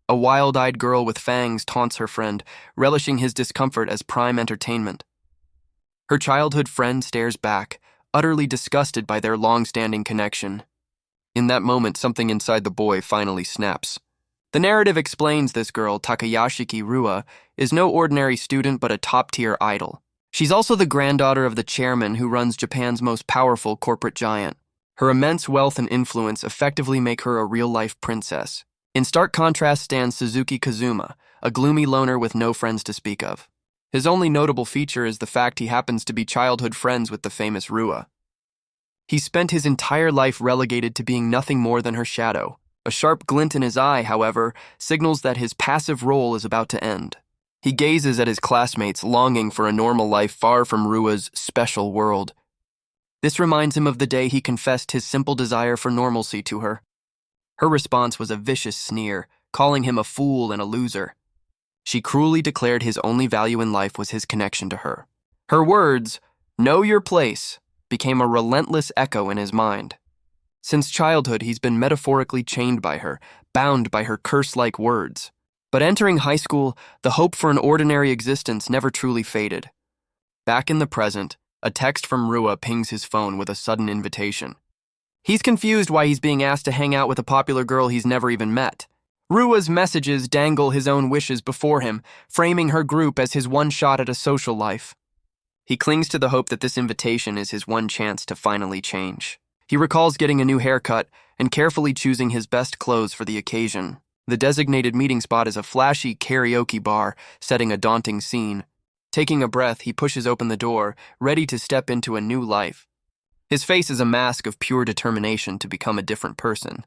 A wild-eyed girl with fangs taunts her friend, relishing his discomfort as prime entertainment. Her childhood friend stares back, utterly disgusted by their long-standing connection. In that moment, something inside the boy finally snaps. The narrative explains this girl, Takayashiki Rua, is no ordinary student but a top-tier idol. She's also the granddaughter of the chairman who runs Japan's most powerful corporate giant. Her immense wealth and influence effectively make her a real-life princess. In stark contrast stands Suzuki Kazuma, a gloomy loner with no friends to speak of. His only notable feature is the fact he happens to be childhood friends with the famous Rua. He spent his entire life relegated to being nothing more than her shadow. A sharp glint in his eye, however, signals that his passive role is about to end. He gazes at his classmates, longing for a normal life far from Rua's special world. This reminds him of the day he confessed his simple desire for normalcy to her. Her response was a vicious sneer, calling him a fool and a loser. She cruelly declared his only value in life was his connection to her. Her words, "Know your place," became a relentless echo in his mind. Since childhood, he's been metaphorically chained by her, bound by her curse-like words. But entering high school, the hope for an ordinary existence never truly faded. Back in the present, a text from Rua pings his phone with a sudden invitation. He's confused why he's being asked to hang out with a popular girl he's never even met. Rua's messages dangle his own wishes before him, framing her group as his one shot at a social life. He clings to the hope that this invitation is his one chance to finally change. He recalls getting a new haircut and carefully choosing his best clothes for the occasion. The designated meeting spot is a flashy karaoke bar, setting a daunting scene. Taking a breath, he pushes open the door, ready to step into a new life. His face is a mask of pure determination to become a different person.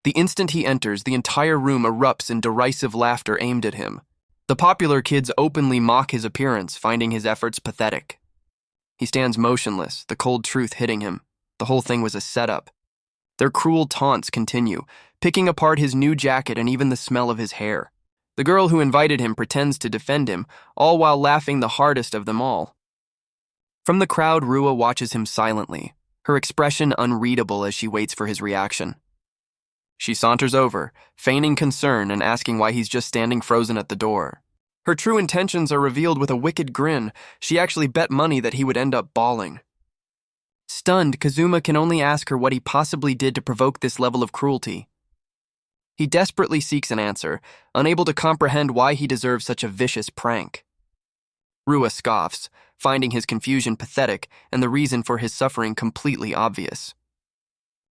The instant he enters, the entire room erupts in derisive laughter aimed at him. The popular kids openly mock his appearance, finding his efforts pathetic. He stands motionless, the cold truth hitting him. The whole thing was a setup. Their cruel taunts continue, picking apart his new jacket and even the smell of his hair. The girl who invited him pretends to defend him, all while laughing the hardest of them all. From the crowd, Rua watches him silently, her expression unreadable as she waits for his reaction. She saunters over, feigning concern and asking why he's just standing frozen at the door. Her true intentions are revealed with a wicked grin. She actually bet money that he would end up bawling. Stunned, Kazuma can only ask her what he possibly did to provoke this level of cruelty. He desperately seeks an answer, unable to comprehend why he deserves such a vicious prank. Rua scoffs, finding his confusion pathetic and the reason for his suffering completely obvious.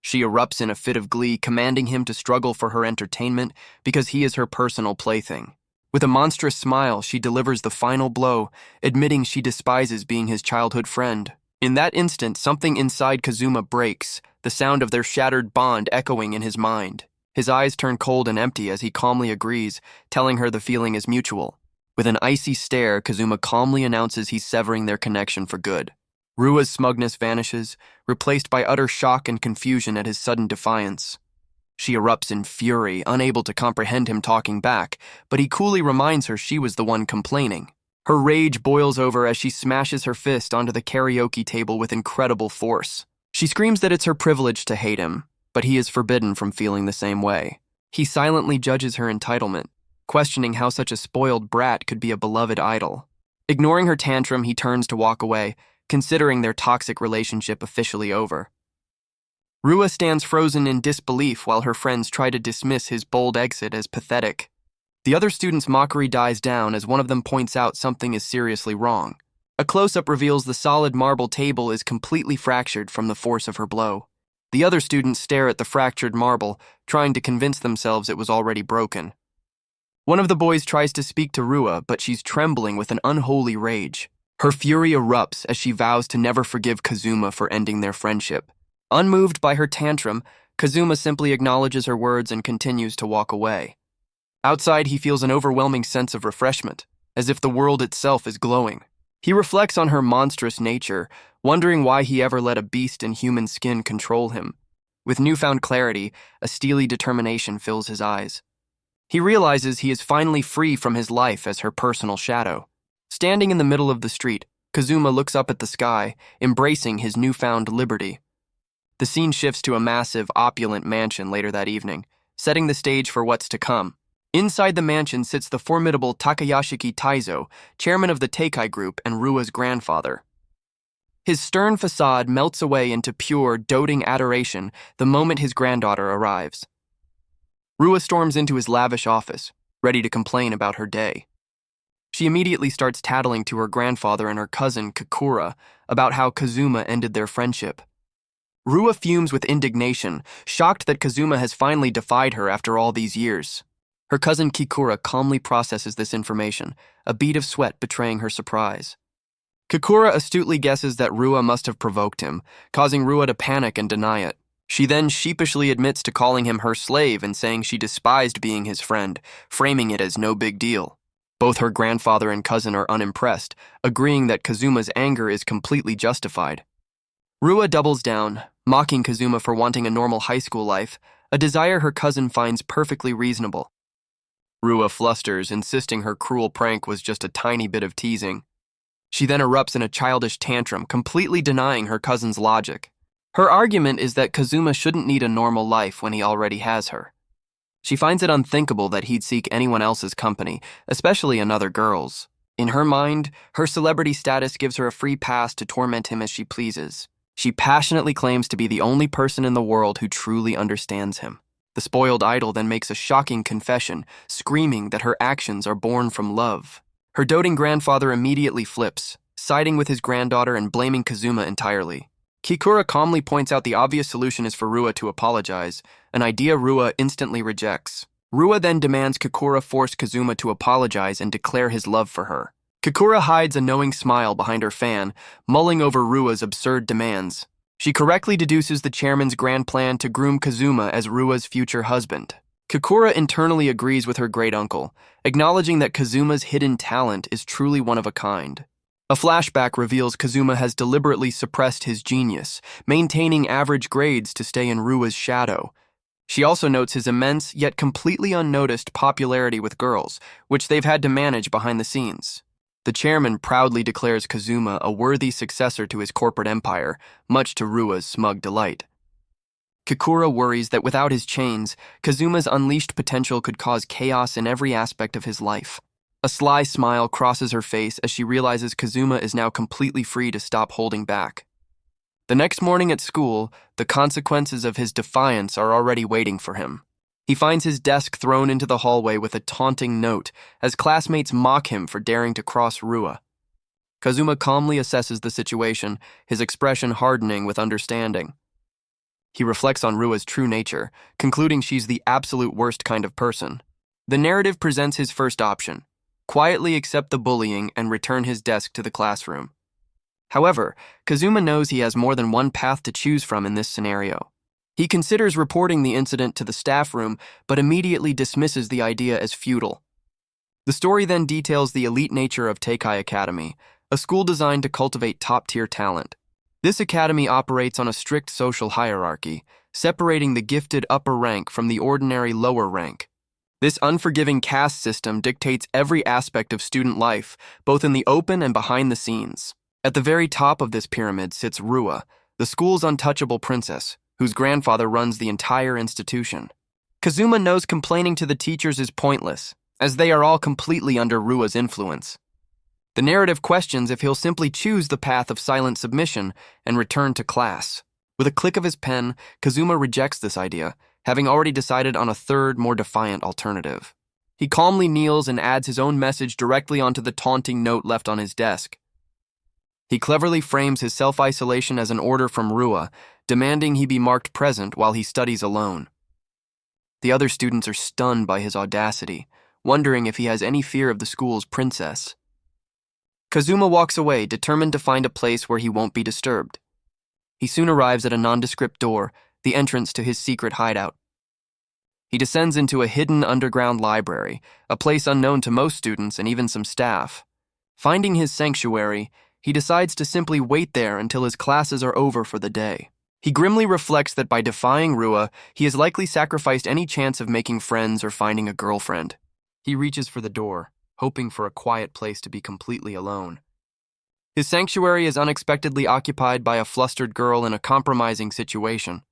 She erupts in a fit of glee, commanding him to struggle for her entertainment because he is her personal plaything. With a monstrous smile, she delivers the final blow, admitting she despises being his childhood friend. In that instant, something inside Kazuma breaks, the sound of their shattered bond echoing in his mind. His eyes turn cold and empty as he calmly agrees, telling her the feeling is mutual. With an icy stare, Kazuma calmly announces he's severing their connection for good. Rua's smugness vanishes, replaced by utter shock and confusion at his sudden defiance. She erupts in fury, unable to comprehend him talking back, but he coolly reminds her she was the one complaining. Her rage boils over as she smashes her fist onto the karaoke table with incredible force. She screams that it's her privilege to hate him, but he is forbidden from feeling the same way. He silently judges her entitlement, questioning how such a spoiled brat could be a beloved idol. Ignoring her tantrum, he turns to walk away, considering their toxic relationship officially over. Rua stands frozen in disbelief while her friends try to dismiss his bold exit as pathetic. The other students' mockery dies down as one of them points out something is seriously wrong. A close-up reveals the solid marble table is completely fractured from the force of her blow. The other students stare at the fractured marble, trying to convince themselves it was already broken. One of the boys tries to speak to Rua, but she's trembling with an unholy rage. Her fury erupts as she vows to never forgive Kazuma for ending their friendship. Unmoved by her tantrum, Kazuma simply acknowledges her words and continues to walk away. Outside, he feels an overwhelming sense of refreshment, as if the world itself is glowing. He reflects on her monstrous nature, wondering why he ever let a beast in human skin control him. With newfound clarity, a steely determination fills his eyes. He realizes he is finally free from his life as her personal shadow. Standing in the middle of the street, Kazuma looks up at the sky, embracing his newfound liberty. The scene shifts to a massive, opulent mansion later that evening, setting the stage for what's to come. Inside the mansion sits the formidable Takayashiki Taizo, chairman of the Teikai group and Rua's grandfather. His stern facade melts away into pure, doting adoration the moment his granddaughter arrives. Rua storms into his lavish office, ready to complain about her day. She immediately starts tattling to her grandfather and her cousin, Kakura, about how Kazuma ended their friendship. Rua fumes with indignation, shocked that Kazuma has finally defied her after all these years. Her cousin Kikura calmly processes this information, a bead of sweat betraying her surprise. Kakura astutely guesses that Rua must have provoked him, causing Rua to panic and deny it. She then sheepishly admits to calling him her slave and saying she despised being his friend, framing it as no big deal. Both her grandfather and cousin are unimpressed, agreeing that Kazuma's anger is completely justified. Rua doubles down, mocking Kazuma for wanting a normal high school life, a desire her cousin finds perfectly reasonable. Rua flusters, insisting her cruel prank was just a tiny bit of teasing. She then erupts in a childish tantrum, completely denying her cousin's logic. Her argument is that Kazuma shouldn't need a normal life when he already has her. She finds it unthinkable that he'd seek anyone else's company, especially another girl's. In her mind, her celebrity status gives her a free pass to torment him as she pleases. She passionately claims to be the only person in the world who truly understands him. The spoiled idol then makes a shocking confession, screaming that her actions are born from love. Her doting grandfather immediately flips, siding with his granddaughter and blaming Kazuma entirely. Kikura calmly points out the obvious solution is for Rua to apologize, an idea Rua instantly rejects. Rua then demands Kikura force Kazuma to apologize and declare his love for her. Kikura hides a knowing smile behind her fan, mulling over Rua's absurd demands. She correctly deduces the chairman's grand plan to groom Kazuma as Rua's future husband. Kakura internally agrees with her great-uncle, acknowledging that Kazuma's hidden talent is truly one of a kind. A flashback reveals Kazuma has deliberately suppressed his genius, maintaining average grades to stay in Rua's shadow. She also notes his immense, yet completely unnoticed popularity with girls, which they've had to manage behind the scenes. The chairman proudly declares Kazuma a worthy successor to his corporate empire, much to Rua's smug delight. Kakura worries that without his chains, Kazuma's unleashed potential could cause chaos in every aspect of his life. A sly smile crosses her face as she realizes Kazuma is now completely free to stop holding back. The next morning at school, the consequences of his defiance are already waiting for him. He finds his desk thrown into the hallway with a taunting note as classmates mock him for daring to cross Rua. Kazuma calmly assesses the situation, his expression hardening with understanding. He reflects on Rua's true nature, concluding she's the absolute worst kind of person. The narrative presents his first option: quietly accept the bullying and return his desk to the classroom. However, Kazuma knows he has more than one path to choose from in this scenario. He considers reporting the incident to the staff room, but immediately dismisses the idea as futile. The story then details the elite nature of Teikai Academy, a school designed to cultivate top-tier talent. This academy operates on a strict social hierarchy, separating the gifted upper rank from the ordinary lower rank. This unforgiving caste system dictates every aspect of student life, both in the open and behind the scenes. At the very top of this pyramid sits Rua, the school's untouchable princess, whose grandfather runs the entire institution. Kazuma knows complaining to the teachers is pointless, as they are all completely under Rua's influence. The narrative questions if he'll simply choose the path of silent submission and return to class. With a click of his pen, Kazuma rejects this idea, having already decided on a third, more defiant alternative. He calmly kneels and adds his own message directly onto the taunting note left on his desk. He cleverly frames his self-isolation as an order from Rua, demanding he be marked present while he studies alone. The other students are stunned by his audacity, wondering if he has any fear of the school's princess. Kazuma walks away, determined to find a place where he won't be disturbed. He soon arrives at a nondescript door, the entrance to his secret hideout. He descends into a hidden underground library, a place unknown to most students and even some staff. Finding his sanctuary, he decides to simply wait there until his classes are over for the day. He grimly reflects that by defying Rua, he has likely sacrificed any chance of making friends or finding a girlfriend. He reaches for the door, hoping for a quiet place to be completely alone. His sanctuary is unexpectedly occupied by a flustered girl in a compromising situation.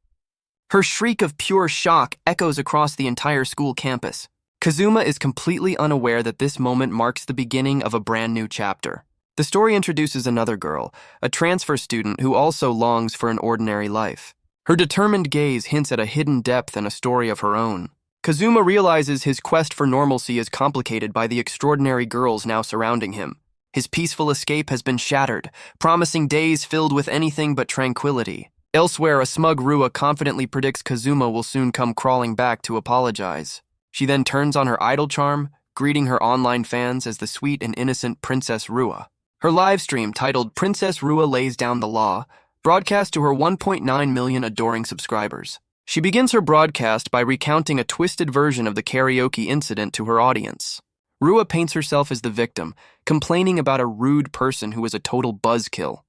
Her shriek of pure shock echoes across the entire school campus. Kazuma is completely unaware that this moment marks the beginning of a brand new chapter. The story introduces another girl, a transfer student who also longs for an ordinary life. Her determined gaze hints at a hidden depth and a story of her own. Kazuma realizes his quest for normalcy is complicated by the extraordinary girls now surrounding him. His peaceful escape has been shattered, promising days filled with anything but tranquility. Elsewhere, a smug Rua confidently predicts Kazuma will soon come crawling back to apologize. She then turns on her idol charm, greeting her online fans as the sweet and innocent Princess Rua. Her livestream, titled Princess Rua Lays Down the Law, broadcast to her 1.9 million adoring subscribers. She begins her broadcast by recounting a twisted version of the karaoke incident to her audience. Rua paints herself as the victim, complaining about a rude person who is a total buzzkill.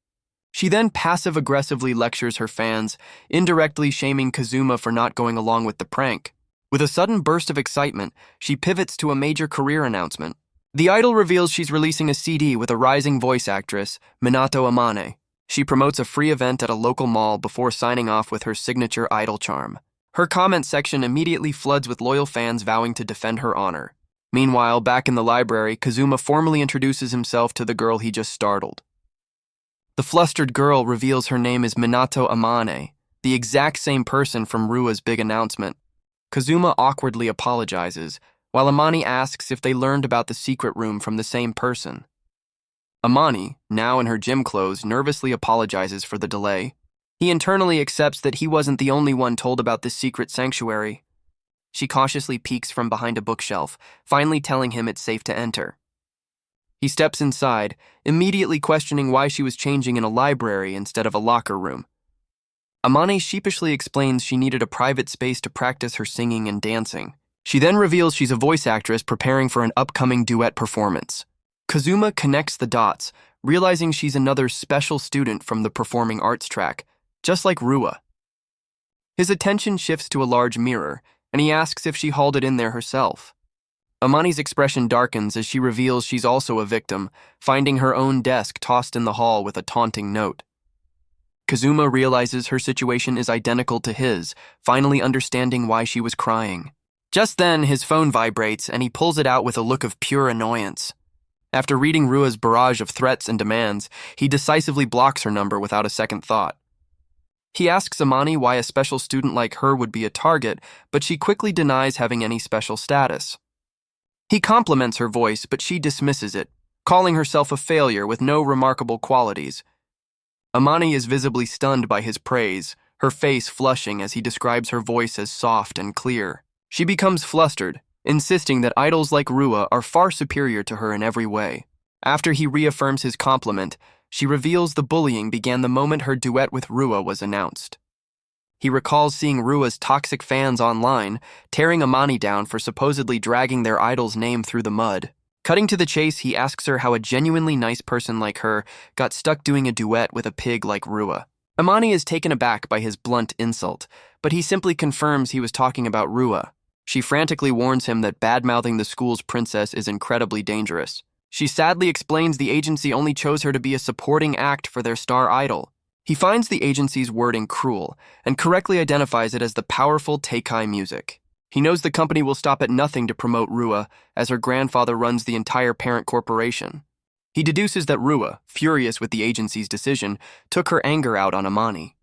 She then passive-aggressively lectures her fans, indirectly shaming Kazuma for not going along with the prank. With a sudden burst of excitement, she pivots to a major career announcement. The idol reveals she's releasing a CD with a rising voice actress, Minato Amane. She promotes a free event at a local mall before signing off with her signature idol charm. Her comment section immediately floods with loyal fans vowing to defend her honor. Meanwhile, back in the library, Kazuma formally introduces himself to the girl he just startled. The flustered girl reveals her name is Minato Amane, the exact same person from Rua's big announcement. Kazuma awkwardly apologizes, while Amani asks if they learned about the secret room from the same person. Amani, now in her gym clothes, nervously apologizes for the delay. He internally accepts that he wasn't the only one told about this secret sanctuary. She cautiously peeks from behind a bookshelf, finally telling him it's safe to enter. He steps inside, immediately questioning why she was changing in a library instead of a locker room. Amane sheepishly explains she needed a private space to practice her singing and dancing. She then reveals she's a voice actress preparing for an upcoming duet performance. Kazuma connects the dots, realizing she's another special student from the performing arts track, just like Rua. His attention shifts to a large mirror, and he asks if she hauled it in there herself. Amani's expression darkens as she reveals she's also a victim, finding her own desk tossed in the hall with a taunting note. Kazuma realizes her situation is identical to his, finally understanding why she was crying. Just then, his phone vibrates, and he pulls it out with a look of pure annoyance. After reading Rua's barrage of threats and demands, he decisively blocks her number without a second thought. He asks Amani why a special student like her would be a target, but she quickly denies having any special status. He compliments her voice, but she dismisses it, calling herself a failure with no remarkable qualities. Amani is visibly stunned by his praise, her face flushing as he describes her voice as soft and clear. She becomes flustered, insisting that idols like Rua are far superior to her in every way. After he reaffirms his compliment, she reveals the bullying began the moment her duet with Rua was announced. He recalls seeing Rua's toxic fans online, tearing Amani down for supposedly dragging their idol's name through the mud. Cutting to the chase, he asks her how a genuinely nice person like her got stuck doing a duet with a pig like Rua. Amani is taken aback by his blunt insult, but he simply confirms he was talking about Rua. She frantically warns him that bad-mouthing the school's princess is incredibly dangerous. She sadly explains the agency only chose her to be a supporting act for their star idol. He finds the agency's wording cruel and correctly identifies it as the powerful Teikai music. He knows the company will stop at nothing to promote Rua, as her grandfather runs the entire parent corporation. He deduces that Rua, furious with the agency's decision, took her anger out on Amani.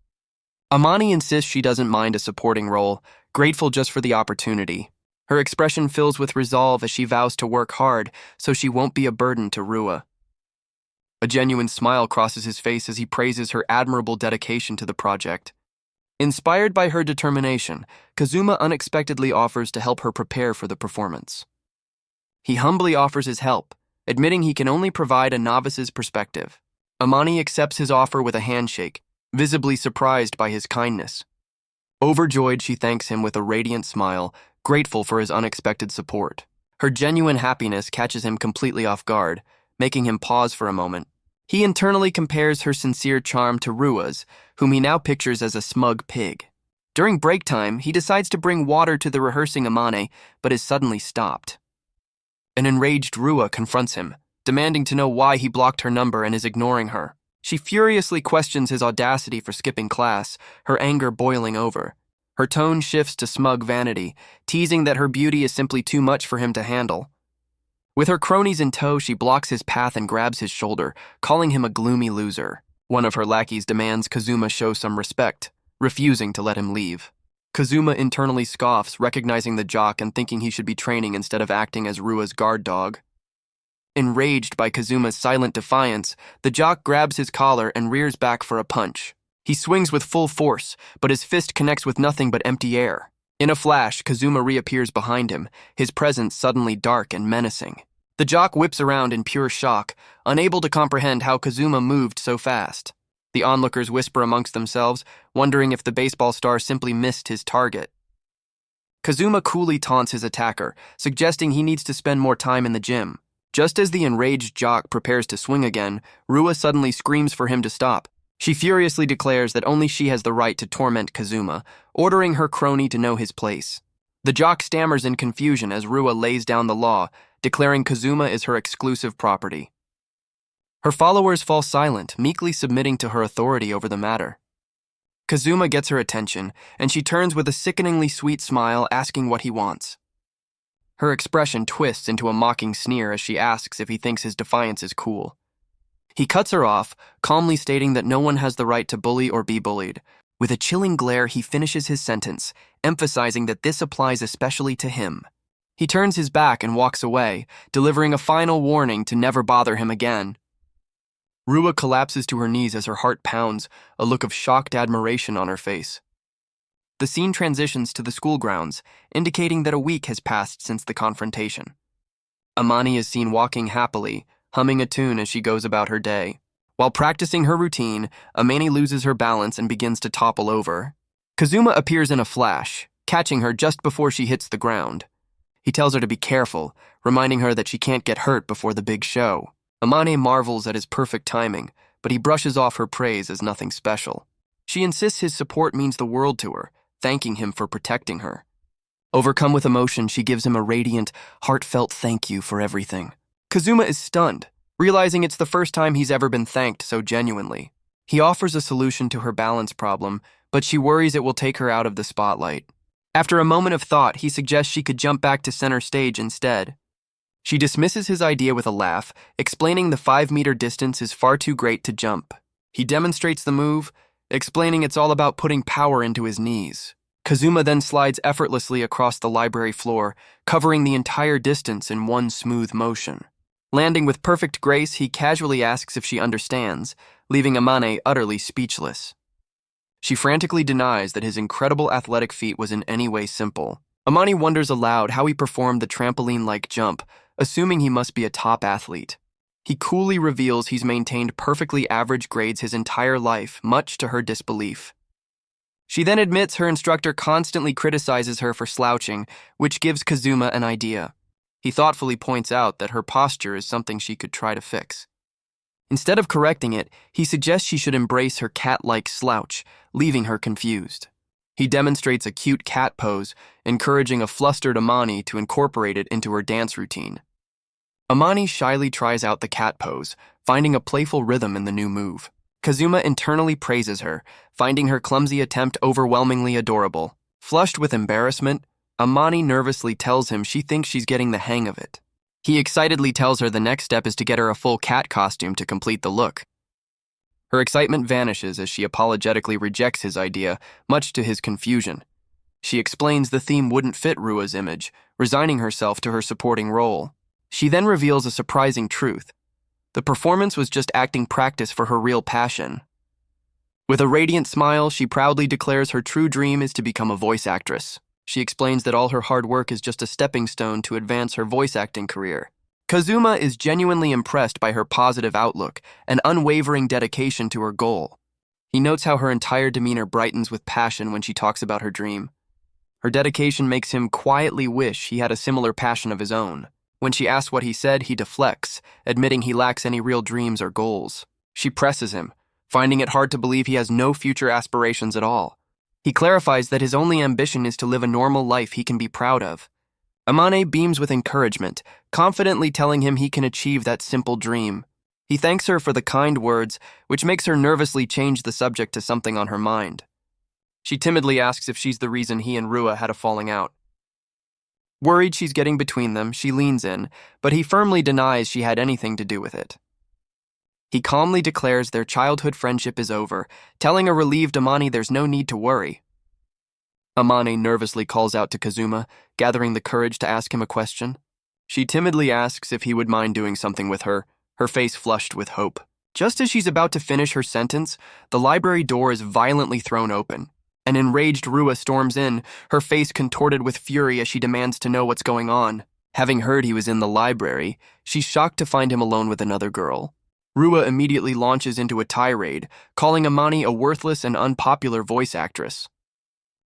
Amani insists she doesn't mind a supporting role, grateful just for the opportunity. Her expression fills with resolve as she vows to work hard so she won't be a burden to Rua. A genuine smile crosses his face as he praises her admirable dedication to the project. Inspired by her determination, Kazuma unexpectedly offers to help her prepare for the performance. He humbly offers his help, admitting he can only provide a novice's perspective. Amani accepts his offer with a handshake, visibly surprised by his kindness. Overjoyed, she thanks him with a radiant smile, grateful for his unexpected support. Her genuine happiness catches him completely off guard, making him pause for a moment. He internally compares her sincere charm to Rua's, whom he now pictures as a smug pig. During break time, he decides to bring water to the rehearsing Amane, but is suddenly stopped. An enraged Rua confronts him, demanding to know why he blocked her number and is ignoring her. She furiously questions his audacity for skipping class, her anger boiling over. Her tone shifts to smug vanity, teasing that her beauty is simply too much for him to handle. With her cronies in tow, she blocks his path and grabs his shoulder, calling him a gloomy loser. One of her lackeys demands Kazuma show some respect, refusing to let him leave. Kazuma internally scoffs, recognizing the jock and thinking he should be training instead of acting as Rua's guard dog. Enraged by Kazuma's silent defiance, the jock grabs his collar and rears back for a punch. He swings with full force, but his fist connects with nothing but empty air. In a flash, Kazuma reappears behind him, his presence suddenly dark and menacing. The jock whips around in pure shock, unable to comprehend how Kazuma moved so fast. The onlookers whisper amongst themselves, wondering if the baseball star simply missed his target. Kazuma coolly taunts his attacker, suggesting he needs to spend more time in the gym. Just as the enraged jock prepares to swing again, Rua suddenly screams for him to stop. She furiously declares that only she has the right to torment Kazuma, ordering her crony to know his place. The jock stammers in confusion as Rua lays down the law, declaring Kazuma is her exclusive property. Her followers fall silent, meekly submitting to her authority over the matter. Kazuma gets her attention, and she turns with a sickeningly sweet smile, asking what he wants. Her expression twists into a mocking sneer as she asks if he thinks his defiance is cool. He cuts her off, calmly stating that no one has the right to bully or be bullied. With a chilling glare, he finishes his sentence, emphasizing that this applies especially to him. He turns his back and walks away, delivering a final warning to never bother him again. Rua collapses to her knees as her heart pounds, a look of shocked admiration on her face. The scene transitions to the school grounds, indicating that a week has passed since the confrontation. Amani is seen walking happily, humming a tune as she goes about her day. While practicing her routine, Amani loses her balance and begins to topple over. Kazuma appears in a flash, catching her just before she hits the ground. He tells her to be careful, reminding her that she can't get hurt before the big show. Amane marvels at his perfect timing, but he brushes off her praise as nothing special. She insists his support means the world to her, thanking him for protecting her. Overcome with emotion, she gives him a radiant, heartfelt thank you for everything. Kazuma is stunned, realizing it's the first time he's ever been thanked so genuinely. He offers a solution to her balance problem, but she worries it will take her out of the spotlight. After a moment of thought, he suggests she could jump back to center stage instead. She dismisses his idea with a laugh, explaining the 5-meter distance is far too great to jump. He demonstrates the move, explaining it's all about putting power into his knees. Kazuma then slides effortlessly across the library floor, covering the entire distance in one smooth motion. Landing with perfect grace, he casually asks if she understands, leaving Amane utterly speechless. She frantically denies that his incredible athletic feat was in any way simple. Amani wonders aloud how he performed the trampoline-like jump, assuming he must be a top athlete. He coolly reveals he's maintained perfectly average grades his entire life, much to her disbelief. She then admits her instructor constantly criticizes her for slouching, which gives Kazuma an idea. He thoughtfully points out that her posture is something she could try to fix. Instead of correcting it, he suggests she should embrace her cat-like slouch, leaving her confused. He demonstrates a cute cat pose, encouraging a flustered Amani to incorporate it into her dance routine. Amani shyly tries out the cat pose, finding a playful rhythm in the new move. Kazuma internally praises her, finding her clumsy attempt overwhelmingly adorable. Flushed with embarrassment, Amani nervously tells him she thinks she's getting the hang of it. He excitedly tells her the next step is to get her a full cat costume to complete the look. Her excitement vanishes as she apologetically rejects his idea, much to his confusion. She explains the theme wouldn't fit Rua's image, resigning herself to her supporting role. She then reveals a surprising truth. The performance was just acting practice for her real passion. With a radiant smile, she proudly declares her true dream is to become a voice actress. She explains that all her hard work is just a stepping stone to advance her voice acting career. Kazuma is genuinely impressed by her positive outlook and unwavering dedication to her goal. He notes how her entire demeanor brightens with passion when she talks about her dream. Her dedication makes him quietly wish he had a similar passion of his own. When she asks what he said, he deflects, admitting he lacks any real dreams or goals. She presses him, finding it hard to believe he has no future aspirations at all. He clarifies that his only ambition is to live a normal life he can be proud of. Amane beams with encouragement, confidently telling him he can achieve that simple dream. He thanks her for the kind words, which makes her nervously change the subject to something on her mind. She timidly asks if she's the reason he and Rua had a falling out. Worried she's getting between them, she leans in, but he firmly denies she had anything to do with it. He calmly declares their childhood friendship is over, telling a relieved Amani there's no need to worry. Amani nervously calls out to Kazuma, gathering the courage to ask him a question. She timidly asks if he would mind doing something with her, her face flushed with hope. Just as she's about to finish her sentence, the library door is violently thrown open. An enraged Rua storms in, her face contorted with fury as she demands to know what's going on. Having heard he was in the library, she's shocked to find him alone with another girl. Rua immediately launches into a tirade, calling Amani a worthless and unpopular voice actress.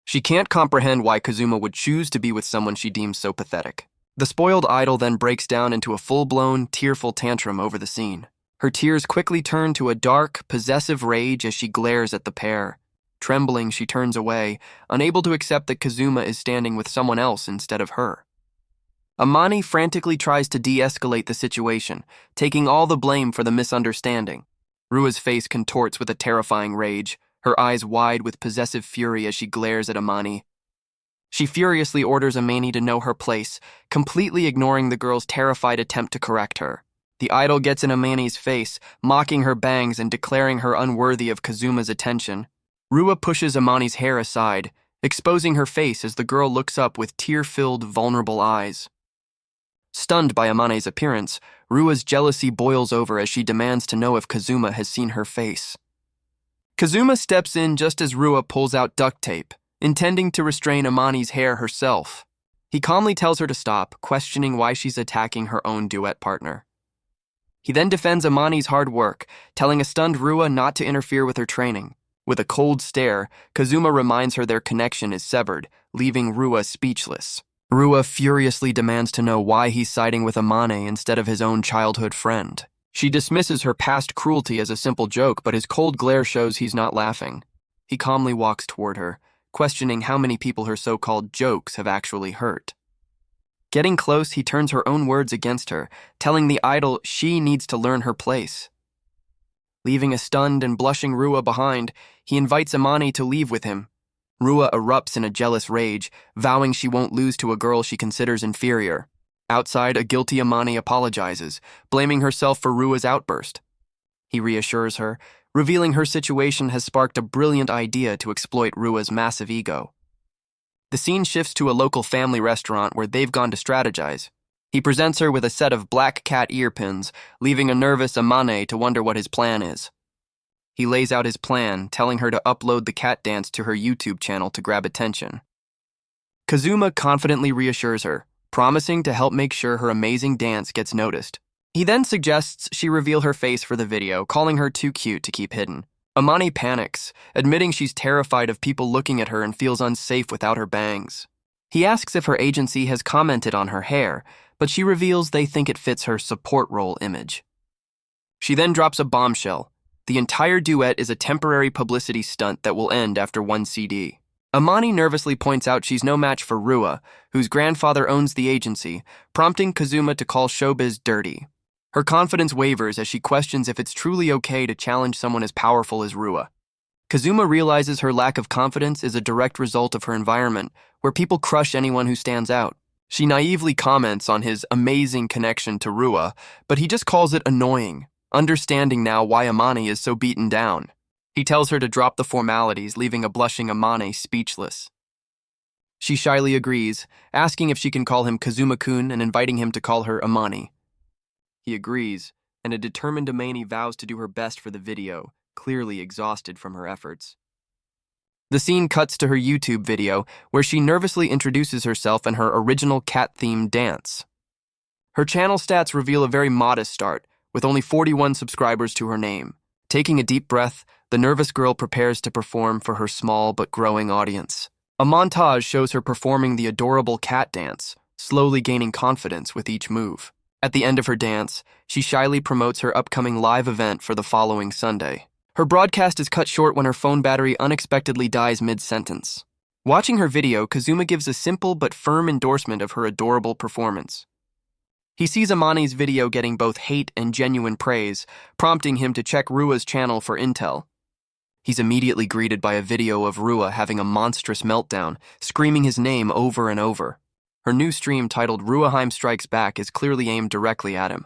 She can't comprehend why Kazuma would choose to be with someone she deems so pathetic. The spoiled idol then breaks down into a full-blown, tearful tantrum over the scene. Her tears quickly turn to a dark, possessive rage as she glares at the pair. Trembling, she turns away, unable to accept that Kazuma is standing with someone else instead of her. Amani frantically tries to de-escalate the situation, taking all the blame for the misunderstanding. Rua's face contorts with a terrifying rage, her eyes wide with possessive fury as she glares at Amani. She furiously orders Amani to know her place, completely ignoring the girl's terrified attempt to correct her. The idol gets in Amani's face, mocking her bangs and declaring her unworthy of Kazuma's attention. Rua pushes Amani's hair aside, exposing her face as the girl looks up with tear-filled, vulnerable eyes. Stunned by Amani's appearance, Rua's jealousy boils over as she demands to know if Kazuma has seen her face. Kazuma steps in just as Rua pulls out duct tape, intending to restrain Amani's hair herself. He calmly tells her to stop, questioning why she's attacking her own duet partner. He then defends Amani's hard work, telling a stunned Rua not to interfere with her training. With a cold stare, Kazuma reminds her their connection is severed, leaving Rua speechless. Rua furiously demands to know why he's siding with Amane instead of his own childhood friend. She dismisses her past cruelty as a simple joke, but his cold glare shows he's not laughing. He calmly walks toward her, questioning how many people her so-called jokes have actually hurt. Getting close, he turns her own words against her, telling the idol she needs to learn her place. Leaving a stunned and blushing Rua behind, he invites Amani to leave with him. Rua erupts in a jealous rage, vowing she won't lose to a girl she considers inferior. Outside, a guilty Amani apologizes, blaming herself for Rua's outburst. He reassures her, revealing her situation has sparked a brilliant idea to exploit Rua's massive ego. The scene shifts to a local family restaurant where they've gone to strategize. He presents her with a set of black cat earpins, leaving a nervous Amane to wonder what his plan is. He lays out his plan, telling her to upload the cat dance to her YouTube channel to grab attention. Kazuma confidently reassures her, promising to help make sure her amazing dance gets noticed. He then suggests she reveal her face for the video, calling her too cute to keep hidden. Amani panics, admitting she's terrified of people looking at her and feels unsafe without her bangs. He asks if her agency has commented on her hair, but she reveals they think it fits her support role image. She then drops a bombshell. The entire duet is a temporary publicity stunt that will end after one CD. Amani nervously points out she's no match for Rua, whose grandfather owns the agency, prompting Kazuma to call showbiz dirty. Her confidence wavers as she questions if it's truly okay to challenge someone as powerful as Rua. Kazuma realizes her lack of confidence is a direct result of her environment, where people crush anyone who stands out. She naively comments on his amazing connection to Rua, but he just calls it annoying, understanding now why Amani is so beaten down. He tells her to drop the formalities, leaving a blushing Amani speechless. She shyly agrees, asking if she can call him Kazuma-kun and inviting him to call her Amani. He agrees, and a determined Amani vows to do her best for the video, clearly exhausted from her efforts. The scene cuts to her YouTube video, where she nervously introduces herself and her original cat-themed dance. Her channel stats reveal a very modest start, with only 41 subscribers to her name. Taking a deep breath, the nervous girl prepares to perform for her small but growing audience. A montage shows her performing the adorable cat dance, slowly gaining confidence with each move. At the end of her dance, she shyly promotes her upcoming live event for the following Sunday. Her broadcast is cut short when her phone battery unexpectedly dies mid-sentence. Watching her video, Kazuma gives a simple but firm endorsement of her adorable performance. He sees Amani's video getting both hate and genuine praise, prompting him to check Rua's channel for intel. He's immediately greeted by a video of Rua having a monstrous meltdown, screaming his name over and over. Her new stream titled Ruaheim Strikes Back is clearly aimed directly at him.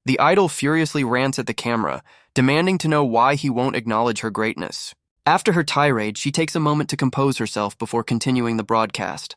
The idol furiously rants at the camera, demanding to know why he won't acknowledge her greatness. After her tirade, she takes a moment to compose herself before continuing the broadcast.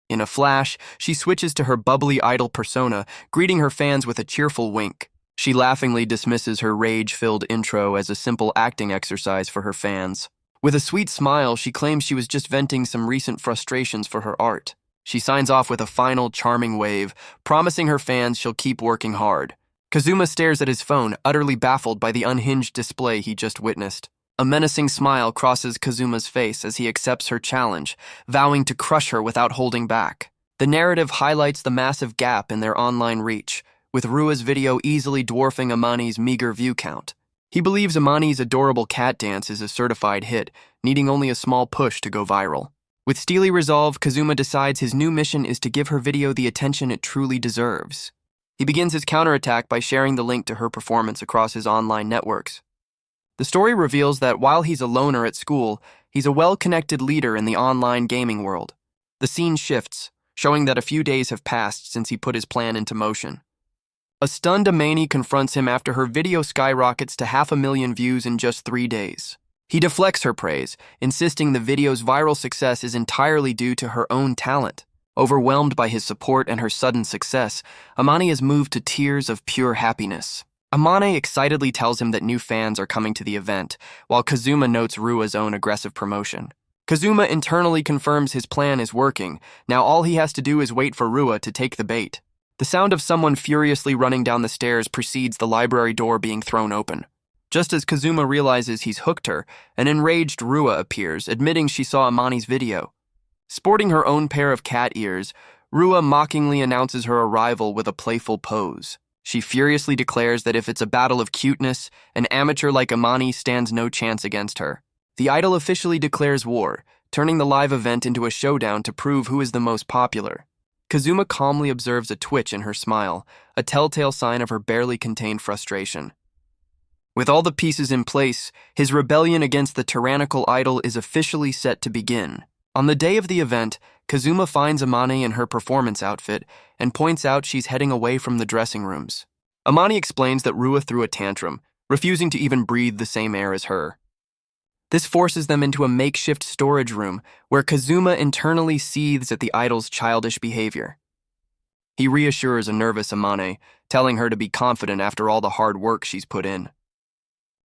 In a flash, she switches to her bubbly idol persona, greeting her fans with a cheerful wink. She laughingly dismisses her rage-filled intro as a simple acting exercise for her fans. With a sweet smile, she claims she was just venting some recent frustrations for her art. She signs off with a final, charming wave, promising her fans she'll keep working hard. Kazuma stares at his phone, utterly baffled by the unhinged display he just witnessed. A menacing smile crosses Kazuma's face as he accepts her challenge, vowing to crush her without holding back. The narrative highlights the massive gap in their online reach, with Rua's video easily dwarfing Amani's meager view count. He believes Amani's adorable cat dance is a certified hit, needing only a small push to go viral. With steely resolve, Kazuma decides his new mission is to give her video the attention it truly deserves. He begins his counterattack by sharing the link to her performance across his online networks. The story reveals that while he's a loner at school, he's a well-connected leader in the online gaming world. The scene shifts, showing that a few days have passed since he put his plan into motion. A stunned Amani confronts him after her video skyrockets to 500,000 views in just 3 days. He deflects her praise, insisting the video's viral success is entirely due to her own talent. Overwhelmed by his support and her sudden success, Amani is moved to tears of pure happiness. Amane excitedly tells him that new fans are coming to the event, while Kazuma notes Rua's own aggressive promotion. Kazuma internally confirms his plan is working. Now all he has to do is wait for Rua to take the bait. The sound of someone furiously running down the stairs precedes the library door being thrown open. Just as Kazuma realizes he's hooked her, an enraged Rua appears, admitting she saw Amani's video. Sporting her own pair of cat ears, Rua mockingly announces her arrival with a playful pose. She furiously declares that if it's a battle of cuteness, an amateur like Amani stands no chance against her. The idol officially declares war, turning the live event into a showdown to prove who is the most popular. Kazuma calmly observes a twitch in her smile, a telltale sign of her barely contained frustration. With all the pieces in place, his rebellion against the tyrannical idol is officially set to begin. On the day of the event, Kazuma finds Amani in her performance outfit and points out she's heading away from the dressing rooms. Amani explains that Rua threw a tantrum, refusing to even breathe the same air as her. This forces them into a makeshift storage room where Kazuma internally seethes at the idol's childish behavior. He reassures a nervous Amane, telling her to be confident after all the hard work she's put in.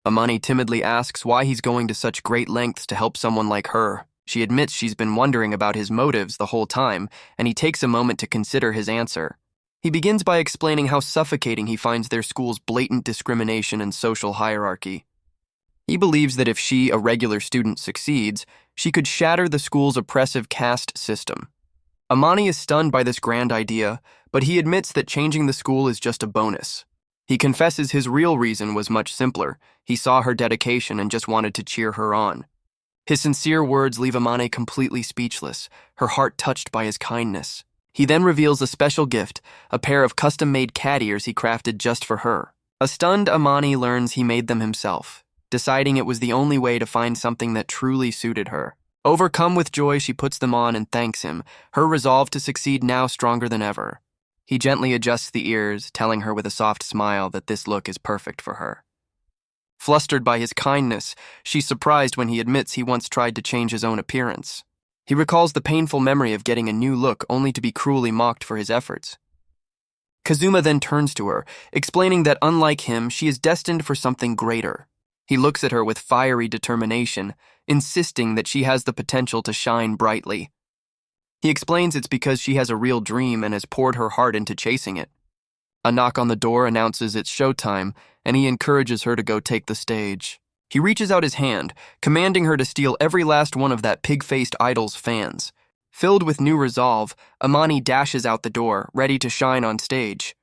Amani timidly asks why he's going to such great lengths to help someone like her. She admits she's been wondering about his motives the whole time, and he takes a moment to consider his answer. He begins by explaining how suffocating he finds their school's blatant discrimination and social hierarchy. He believes that if she, a regular student, succeeds, she could shatter the school's oppressive caste system. Amani is stunned by this grand idea, but he admits that changing the school is just a bonus. He confesses his real reason was much simpler. He saw her dedication and just wanted to cheer her on. His sincere words leave Amane completely speechless, her heart touched by his kindness. He then reveals a special gift, a pair of custom-made cat ears he crafted just for her. A stunned Amani learns he made them himself, deciding it was the only way to find something that truly suited her. Overcome with joy, she puts them on and thanks him, her resolve to succeed now stronger than ever. He gently adjusts the ears, telling her with a soft smile that this look is perfect for her. Flustered by his kindness, she's surprised when he admits he once tried to change his own appearance. He recalls the painful memory of getting a new look only to be cruelly mocked for his efforts. Kazuma then turns to her, explaining that unlike him, she is destined for something greater. He looks at her with fiery determination, insisting that she has the potential to shine brightly. He explains it's because she has a real dream and has poured her heart into chasing it. A knock on the door announces it's showtime, and he encourages her to go take the stage. He reaches out his hand, commanding her to steal every last one of that pig-faced idol's fans. Filled with new resolve, Amani dashes out the door, ready to shine on stage.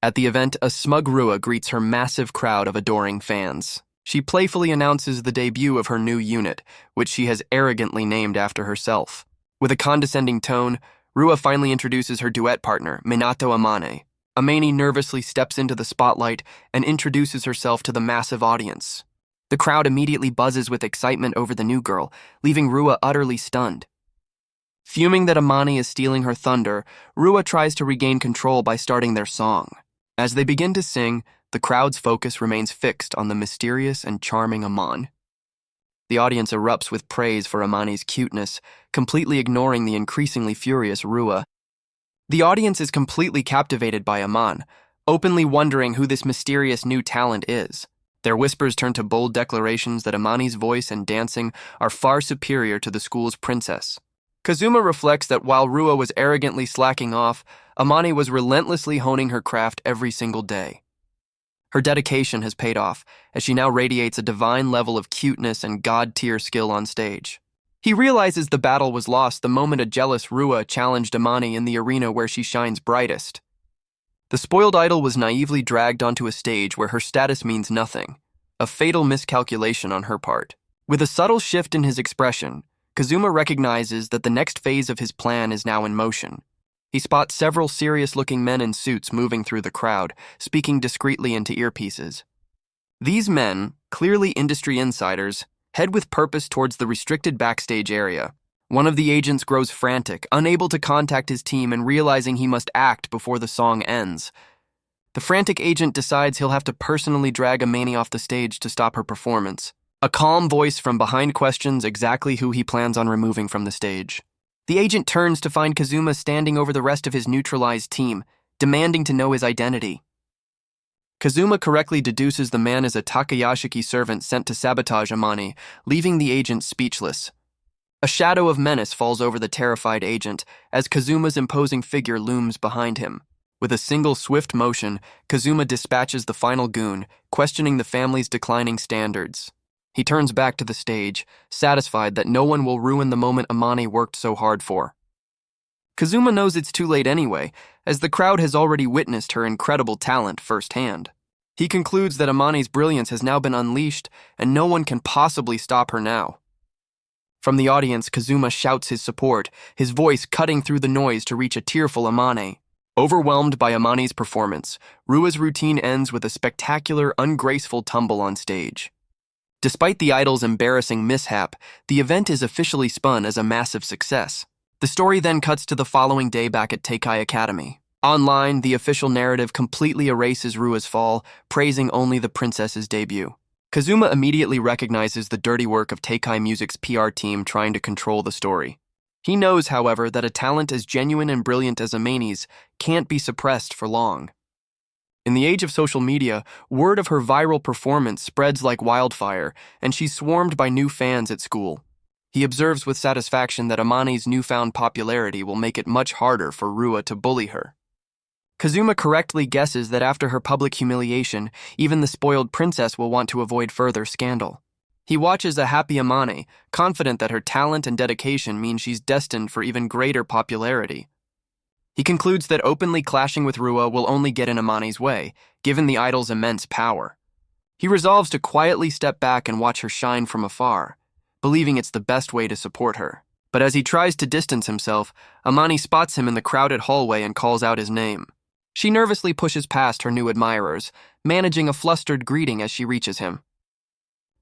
At the event, a smug Rua greets her massive crowd of adoring fans. She playfully announces the debut of her new unit, which she has arrogantly named after herself. With a condescending tone, Rua finally introduces her duet partner, Minato Amane. Amani nervously steps into the spotlight and introduces herself to the massive audience. The crowd immediately buzzes with excitement over the new girl, leaving Rua utterly stunned. Fuming that Amani is stealing her thunder, Rua tries to regain control by starting their song. As they begin to sing, the crowd's focus remains fixed on the mysterious and charming Aman. The audience erupts with praise for Amani's cuteness, completely ignoring the increasingly furious Rua. The audience is completely captivated by Aman, openly wondering who this mysterious new talent is. Their whispers turn to bold declarations that Amani's voice and dancing are far superior to the school's princess. Kazuma reflects that while Rua was arrogantly slacking off, Amani was relentlessly honing her craft every single day. Her dedication has paid off, as she now radiates a divine level of cuteness and god-tier skill on stage. He realizes the battle was lost the moment a jealous Rua challenged Amani in the arena where she shines brightest. The spoiled idol was naively dragged onto a stage where her status means nothing, a fatal miscalculation on her part. With a subtle shift in his expression, Kazuma recognizes that the next phase of his plan is now in motion. He spots several serious-looking men in suits moving through the crowd, speaking discreetly into earpieces. These men, clearly industry insiders, head with purpose towards the restricted backstage area. One of the agents grows frantic, unable to contact his team and realizing he must act before the song ends. The frantic agent decides he'll have to personally drag Amani off the stage to stop her performance. A calm voice from behind questions exactly who he plans on removing from the stage. The agent turns to find Kazuma standing over the rest of his neutralized team, demanding to know his identity. Kazuma correctly deduces the man is a Takayashiki servant sent to sabotage Amani, leaving the agent speechless. A shadow of menace falls over the terrified agent as Kazuma's imposing figure looms behind him. With a single swift motion, Kazuma dispatches the final goon, questioning the family's declining standards. He turns back to the stage, satisfied that no one will ruin the moment Amani worked so hard for. Kazuma knows it's too late anyway, as the crowd has already witnessed her incredible talent firsthand. He concludes that Amani's brilliance has now been unleashed, and no one can possibly stop her now. From the audience, Kazuma shouts his support, his voice cutting through the noise to reach a tearful Amani. Overwhelmed by Amani's performance, Rua's routine ends with a spectacular, ungraceful tumble on stage. Despite the idol's embarrassing mishap, the event is officially spun as a massive success. The story then cuts to the following day back at Teikai Academy. Online, the official narrative completely erases Rua's fall, praising only the princess's debut. Kazuma immediately recognizes the dirty work of Teikai Music's PR team trying to control the story. He knows, however, that a talent as genuine and brilliant as Amani's can't be suppressed for long. In the age of social media, word of her viral performance spreads like wildfire, and she's swarmed by new fans at school. He observes with satisfaction that Amani's newfound popularity will make it much harder for Rua to bully her. Kazuma correctly guesses that after her public humiliation, even the spoiled princess will want to avoid further scandal. He watches a happy Amani, confident that her talent and dedication mean she's destined for even greater popularity. He concludes that openly clashing with Rua will only get in Amani's way, given the idol's immense power. He resolves to quietly step back and watch her shine from afar, believing it's the best way to support her. But as he tries to distance himself, Amani spots him in the crowded hallway and calls out his name. She nervously pushes past her new admirers, managing a flustered greeting as she reaches him.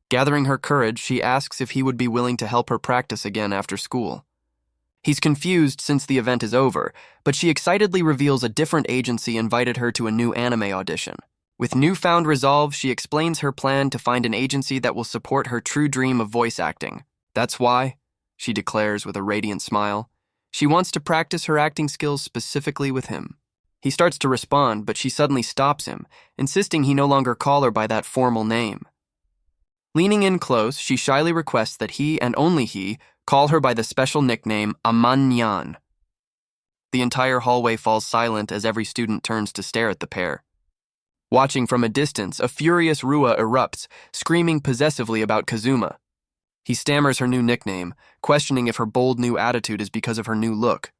Gathering her courage, she asks if he would be willing to help her practice again after school. He's confused since the event is over, but she excitedly reveals a different agency invited her to a new anime audition. With newfound resolve, she explains her plan to find an agency that will support her true dream of voice acting. That's why, she declares with a radiant smile, she wants to practice her acting skills specifically with him. He starts to respond, but she suddenly stops him, insisting he no longer call her by that formal name. Leaning in close, she shyly requests that he, and only he, call her by the special nickname Aman-nyan. The entire hallway falls silent as every student turns to stare at the pair. Watching from a distance, a furious Rua erupts, screaming possessively about Kazuma. He stammers her new nickname, questioning if her bold new attitude is because of her new look.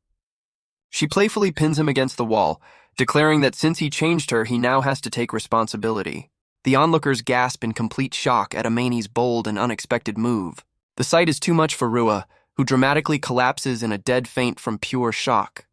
She playfully pins him against the wall, declaring that since he changed her, he now has to take responsibility. The onlookers gasp in complete shock at Amani's bold and unexpected move. The sight is too much for Rua, who dramatically collapses in a dead faint from pure shock.